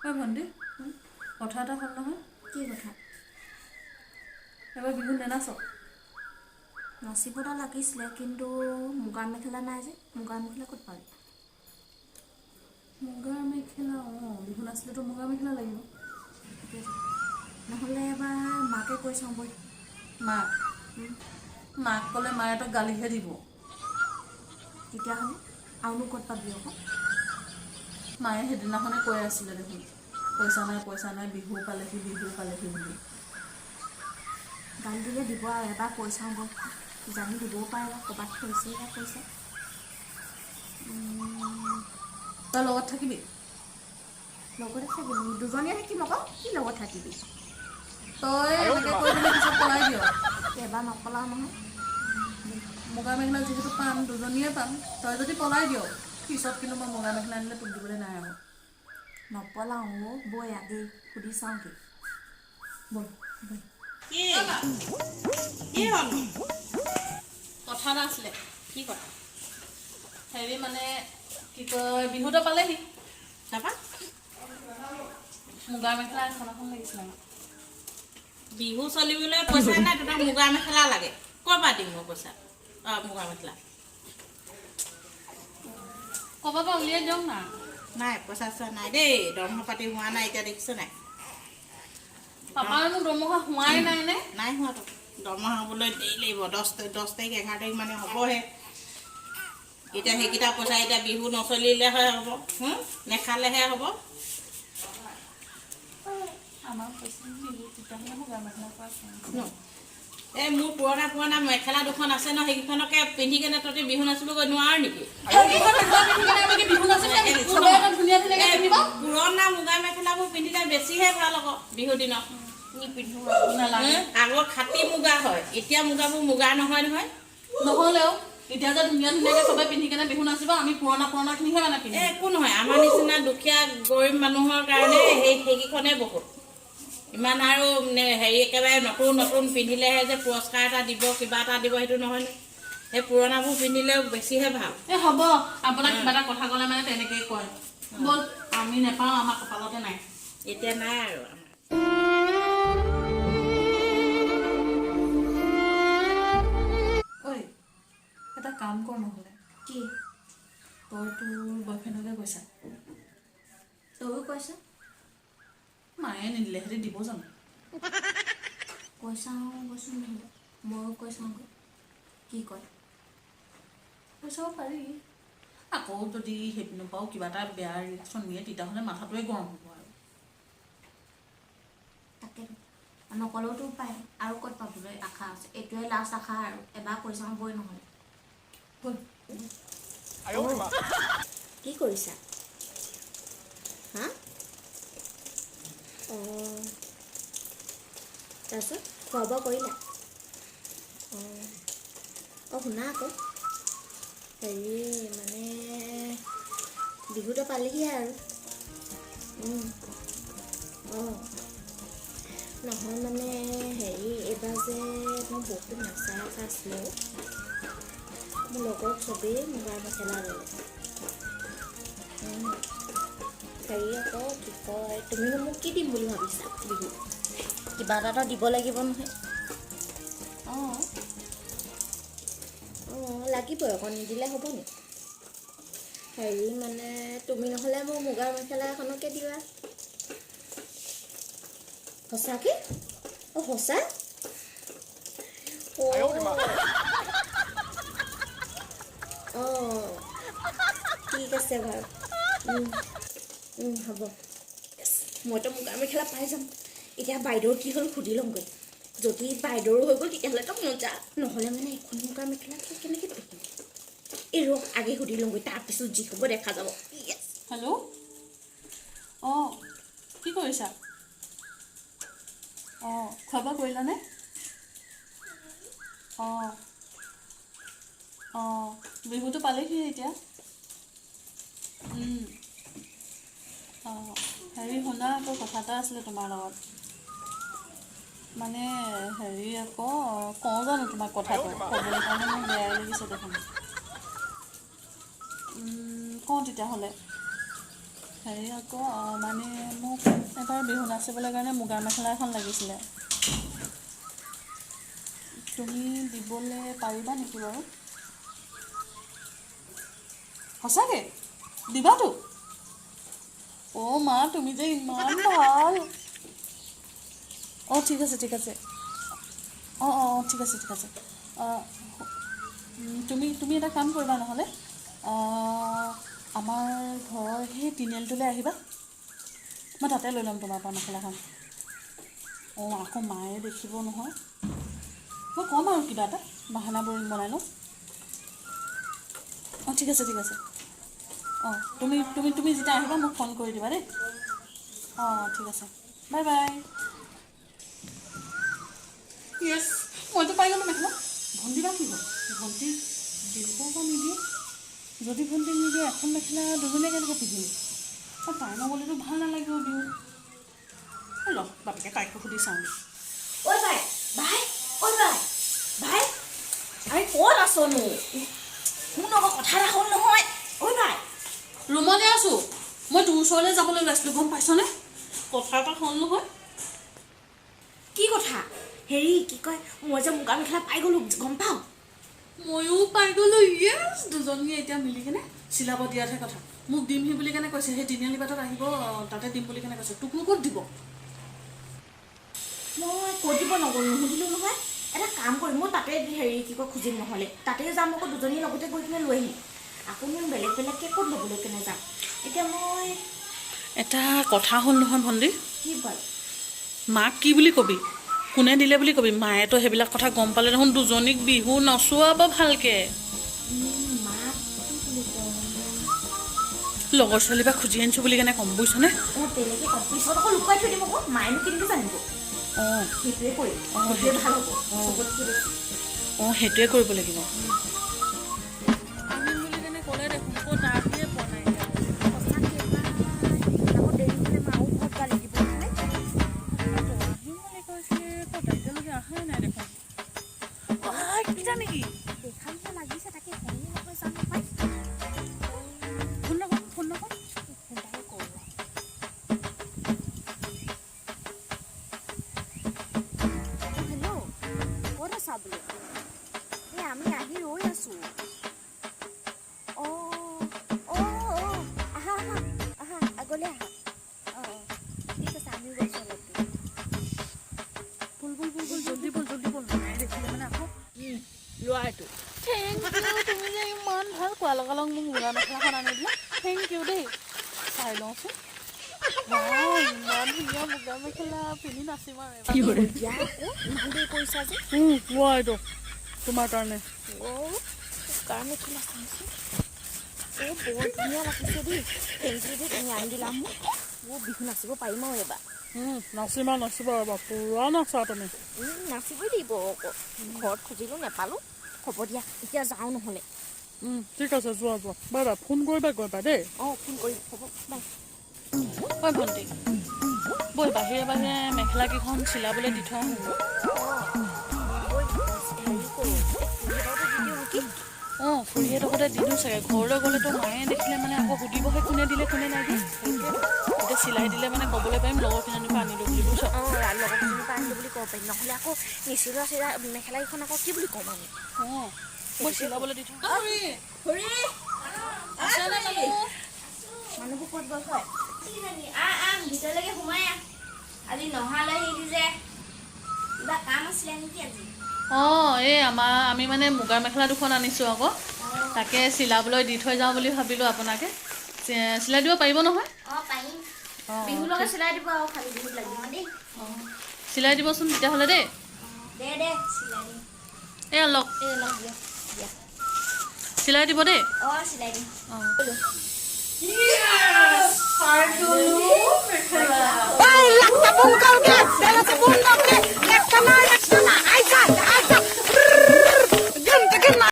হয় ভণ্টি কথা এটা হ'ল নহয় কি কথা? এবাৰ বিহু নেনাচ নাচিবটা লাগিছিলে কিন্তু মুগাৰ মেখেলা নাই যে মুগাৰ মেখেলা ক'ত পাবি? মুগাৰ মেখেলা বিহু নাচিলেতো মুগাৰ মেখেলা লাগিব নহ'লে এবাৰ মাকে কৈ চাওঁ বৈ। মাক ক'লে মায়ে তক গালিহে দিব তেতিয়াহ'লে আৰুনো ক'ত পাবি আকৌ? মায়ে সেইদিনাখনে কৈ আছিলে দেখোন পইচা নাই বিহু পালেহি বুলি গালি দিলে দিব আৰু এবাৰ কৈ চাওঁ বৈ জানি দিবও পাৰে বা ক'ৰবাত থৈছেহে পইচা। তই লগত থাকিবি লগতে থাকিম দুজনীয়ে থাকিম আকৌ কি লগত থাকিবি? তই এনেকৈ কৈ পিনে পিছত পলাই দিয় এবাৰ নকলাও নহয়। মুগাৰ মেখেলা যিহেতু পাম দুজনীয়ে পাম তই যদি পলাই দিয় পিছত কিন্তু মই মুগাৰ মেখেলা আনিলে তোক দিবলৈ নাই আৰু নপলাওঁ বৈ আগে সুধি চাওঁগৈ ব'ল কি হ'ল? কথা এটা আছিলে কি কথা? হেৰি মানে কি কয় বিহুটো পালেহি তাৰপা মুগাৰ মেখেলা এখন লাগিছিলে আমাক বিহু চলিবলৈ পইচা নাই তোৰ মুগাৰ মেখেলা লাগে ক'ৰ পৰা দিম মই পইচা? মুগাৰ মেখেলা ক'ৰবাৰ পৰা উলিয়াই দিয়ক না নাই পইচা চইচা নাই দেই দৰমহা পাতি হোৱা নাই এতিয়া দেখিছ নাই? পাপাৰনো দৰমহা হোৱাই নাই নে? নাই হোৱাতো দৰমহা হ'বলৈ দেৰি লাগিব 10 তাৰিখ 11 তাৰিখ মানে হ'বহে এতিয়া সেইকেইটা পইচা এতিয়া বিহু নচলিলেহে হ'ব নেখালেহে হ'ব। আমাৰ পইচা তেতিয়াহ'লে মুগাৰ মেখেলা এই মোৰ পুৰণা মেখেলা দুখন আছে ন সেইকেইখনকে পিন্ধি কেনে তহঁতি বিহু নাচিবগৈ নোৱাৰ নেকি? পুৰণা মুগাৰ মেখেলাবোৰ পিন্ধিলে বেছিহে ভাল আকৌ বিহু দিনত আগৰ খাটি মুগা হয় এতিয়া মুগাবোৰ মুগাৰ নহয় নহ'লেও এতিয়া যে ধুনীয়াকৈ চবে পিন্ধি কেনে বিহু নাচিব আমি পুৰণাখিনিহে মানে পিন্ধিম একো নহয় আমাৰ নিচিনা দুখীয়া গৰীব মানুহৰ কাৰণে সেইকেইখনেই বহুত ইমান আৰু হেৰি একেবাৰে নতুন পিন্ধিলেহে যে পুৰস্কাৰ এটা দিব কিবা এটা দিব সেইটো নহয় ন সেই পুৰণাবোৰ পিন্ধিলেও বেছিহে ভাল। হ'ব আপোনাক কিবা এটা কথা ক'লে মানে তেনেকেই কয় ব'ল আমি নেপাওঁ আমাৰ কপালতে নাই এতিয়া নাই আৰু ঐ এটা কাম কৰ নহ'লে কি? তই তোৰ বয়ফ্ৰেণ্ডকে কৈছা তয়ো কৈছ? মায়ে নিদিলে সিহঁতি দিব জানো? কৈ চাওঁ গৈছোঁ নহ'লে ময়ো কৈ চাওঁগৈ কি কয় কৈ চাব পাৰি আকৌ যদি সেইপিনৰ পৰাও কিবা এটা বেয়া ৰিয়েকশ্যন দিয়ে তেতিয়াহ'লে মাথাটোৱে গৰম হ'ব আৰু তাকেতো নকলেওতো উপায় আৰু ক'ত পাবলৈ আশা আছে এইটোৱে লাষ্ট আশা আৰু এবাৰ কৈ চাওঁ বৈ নহ'লে কি কৰিছা? হা অঁ তাৰপিছত খোৱা বোৱা কৰিলা? অঁ শুনা আকৌ হেৰি মানে বিহুটো পালেহিয়ে আৰু অঁ নহয় মানে হেৰি এইবাৰ যে মই বহুত নাচা এটা আছিলে মোৰ লগত চবেই মুগাৰ মেখেলা ল'লে হেৰি আকৌ কি কয় তুমিনো মোক কি দিম বুলি ভাবিছা বিহু কিবা এটা দিব লাগিব নহয় অঁ লাগিবই আকৌ নিদিলে হ'ব নি হেৰি মানে তুমি নহ'লে মোক মুগাৰ মেখেলা এখনকে দিবা সঁচাকৈ সঁচা অঁ ঠিক আছে বাৰু হ'ব মইতো মুগাৰ মেখেলা পাই যাম এতিয়া বাইদেউৰ কি হ'ল সুধি ল'মগৈ যদি বাইদেউৰো হৈ গ'ল তেতিয়াহ'লেতো মজা নহ'লে মানে এখন মুগাৰ মেখেলা কেনেকৈ পিন্ধিম এই ৰহ আগে সুধি ল'মগৈ তাৰপিছত যি হ'ব দেখা যাব হেল্ল' অঁ কি কৰিছা অঁ খোৱা বোৱা কৰিলানে অঁ বিহুটো পালেহি এতিয়া হেৰি শুনা আকৌ কথা এটা আছিলে তোমাৰ লগত মানে হেৰি আকৌ কওঁ জানো তোমাক কথাটো ক'বলৈ কাৰণে মোৰ বেয়াই লাগিছে দেখোন কওঁ তেতিয়াহ'লে হেৰি আকৌ মানে মোক এবাৰ বিহু নাচিবলৈ কাৰণে মুগাৰ মেখেলা এখন লাগিছিলে। তুমি দিবলৈ পাৰিবা নেকি বাৰু? সঁচাকৈ দিবাতো? অ' মা তুমি যে ইমান ভাল। অঁ ঠিক আছে ঠিক আছে। অঁ অঁ অঁ ঠিক আছে ঠিক আছে। তুমি এটা কাম কৰিবা নহ'লে আমাৰ ঘৰৰ সেই তিনিআলিটোলৈ আহিবা, মই তাতে লৈ ল'ম তোমাৰ পৰা মেখেলাখন। অঁ আকৌ মায়ে দেখিব নহয়, মই ক'ম আৰু কিবা এটা বাহানা বনাই লওঁ। অঁ ঠিক আছে ঠিক আছে। অঁ তুমি যেতিয়া আহিবা মোক ফোন কৰি দিবা দেই। অঁ ঠিক আছে, বাই বাই। য়েছ, মইতো পাই গ'লোঁ মেখেলা। ভণ্টি বা কি হ'ল? ভণ্টি দিব বা নিদিয়ে? যদি ভণ্টি নিদিয়ে এখন মেখেলা দুজনীয়ে কেনেকৈ পিন্ধিম? আৰু তাই নগ'লেতো ভাল নালাগিব বিহু। ৰ বাপেকে তাইকো সুধি চাওঁ। ঐ বাই, বাই, ঐ বাই, বাই, আৰে ক'ত আছনো? শুন আকৌ কথা এটা হ'ল নহয়। ঐ বাই, ৰুমতে আছোঁ। মই তোৰ ওচৰলৈ যাবলৈ ওলাইছিলোঁ, গম পাইছনে? কথা এটা হ'ল নহয়। কি কথা? হেৰি কি কয়, মই যে মুগা মেখেলা পাই গ'লোঁ, গম পাওঁ। ময়ো পাই গ'লোঁ। য়েছ, দুজনীয়ে এতিয়া মিলি কেনে চিলাব দিয়াতহে কথা। মোক দিমহি বুলি কেনে কৈছে, সেই তিনিআলি বাটত আহিব, তাতে দিম বুলি কেনে কৈছে। তোকনো ক'ত দিব? মই ক'ত দিব নুসুধিলোঁ নহয়। এটা কাম কৰিম, মই তাতে হেৰি কি কয় খুজিম নহ'লে। তাতে যাম আকৌ দুজনীৰ লগতে গৈ কিনে লৈ আহিম। আকৌ মই বেলেগ বেলেগকৈ ক'ত ল'বলৈ কেনে যাম? এতিয়া মই এটা কথা হ'ল নহয় ভণ্টি। কি বাৰু? মাক কি বুলি ক'বি? কোনে দিলে বুলি ক'বি? মায়েতো সেইবিলাক কথা গম পালে দেখোন দুজনীক বিহু নচুৱাব ভালকৈ। মাক কি বুলি কওঁ? লগৰ ছোৱালী পৰা খুজি আনিছোঁ বুলি কেনে ক'ম, বুজিছনে? অঁ তেনেকৈ ক'ম, পিছত আকৌ লুকুৱাই থৈ দিম আকৌ, মায়েনো কেনেকৈ জানিব? অঁ সেইটোৱে কৰিম, অঁ সেইটোৱে ভাল হ'ব অঁ চবতকৈ বেছি। অঁ সেইটোৱে কৰিব লাগিব। আনিম বুলি কেনে ক'লে দেখোন, ক'ত আহিয়ে পোৱা নাই এতিয়ালৈকে। সঁচাকৈ আকৌ দেৰি হ'লে মাও ঘৰত গালি দিব নহয়। আহিম বুলি কৈছিলে, ক'ত এতিয়ালৈকে অহাই নাই দেখোন। কেইটা নেকি? দেখা নিচিনা লাগিছে, তাকে হয়নে নহয় জানো পাই। ফোন নকৰোঁ, ফোন নকৰোঁ। ফোনটাকে কৰোঁ ৰ। হেল্ল', ক'ত আছা বোলো? এই আমি আহি ৰৈ আছোঁ। অঁ অঁ অঁ, আহা আহা আহা, আগলৈ আহা। অঁ অঁ ঠিক আছে, আমিও গৈছোঁ অলপ দূৰ। বল বল বল বল, জল্দি বল জল্দি বল। মায়ে দেখিলে মানে আকৌ লোৱা এইটো। থেংক ইউ, তুমি যে ইমান ভাল। কোৱা লগালগ মোক মুগা মেখেলাখন আনি দিলা, থেংক ইউ দেই। চাই লওঁচোন। ইমান ধুনীয়া মুগা মেখেলা, পিন্ধি নাচিম আৰু এবাৰ। দিয়া আকৌ ইমান দেৰি কৰিছা যে। লোৱা এইটো তোমাৰ কাৰণে। অঁ মুগাৰ মেখেলা চাইছোঁ। অঁ বৰ ধুনীয়া লাগিছে দেই, থেংক ইউ দেই, তুমি আনি দিলা মোক। মই বিহু নাচিব পাৰিম আৰু এবাৰ। নাচিবা নাচিবা এবাৰ, পুৰা নাচা তুমি। নাচিবই লাগিব আকৌ, ঘৰত খুজিলোঁ নেপালোঁ। হ'ব দিয়া, এতিয়া যাওঁ নহ'লে। ঠিক আছে, যোৱা যোৱা। বাই বাই, ফোন কৰিবা গৈ দেই। অঁ ফোন কৰিম, হ'ব বাই। হয় ভণ্টি, ব'ল বাহিৰে বাহিৰে মেখেলাকেইখন চিলাবলৈ দি থৈ আহোঁ। হেৰি কৰোঁ, খুৰীহঁতকো দি দিওঁ নেকি? অঁ খুৰীহঁতকতে দি দিওঁ চাগে। ঘৰলৈ গ'লেতো মায়ে দেখিলে মানে আকৌ সুধিবহে কোনে দিলে কোনে নাই দিয়া। এতিয়া চিলাই দিলে মানে ক'বলৈ পাৰিম লগৰ কেইজনীৰ পৰা আনিলোঁ বুলি, বুজিছ? অঁ লগৰকেইজনীৰ পৰা আনিলোঁ বুলি ক'ব পাৰিম, নহ'লে আকৌ নিচিলোৱা মেখেলাকেইখন আকৌ কি বুলি ক'ম আমি? অঁ মই চিলাবলৈ দি থওঁ। খুৰী আছেনে মানুহ? মানুহবোৰ ক'ত গ'ল হয়? ভিতৰলৈকে সোমাই আহ। আজি নহালৈ আহিলি যে, কিবা কাম আছিলে নেকি আজি? অঁ এই আমি মানে মুগাৰ মেখেলা দুখন আনিছোঁ আকৌ, তাকে চিলাবলৈ দি থৈ যাওঁ বুলি ভাবিলোঁ আপোনাকে। চিলাই দিব পাৰিব নহয়? অঁ পাৰিম, অঁ বিহুৰ লগত ঠিক। চিলাই দিব আৰু, খালি বিহুত লাগিব দেই। অঁ চিলাই দিবচোন তেতিয়াহ'লে দেই। দে চিলাই দিম। এয়া লওক, লগ দিয়া দিয়া। চিলাই দিব দেই। অঁ চিলাই দিম। অঁ কাপোৰ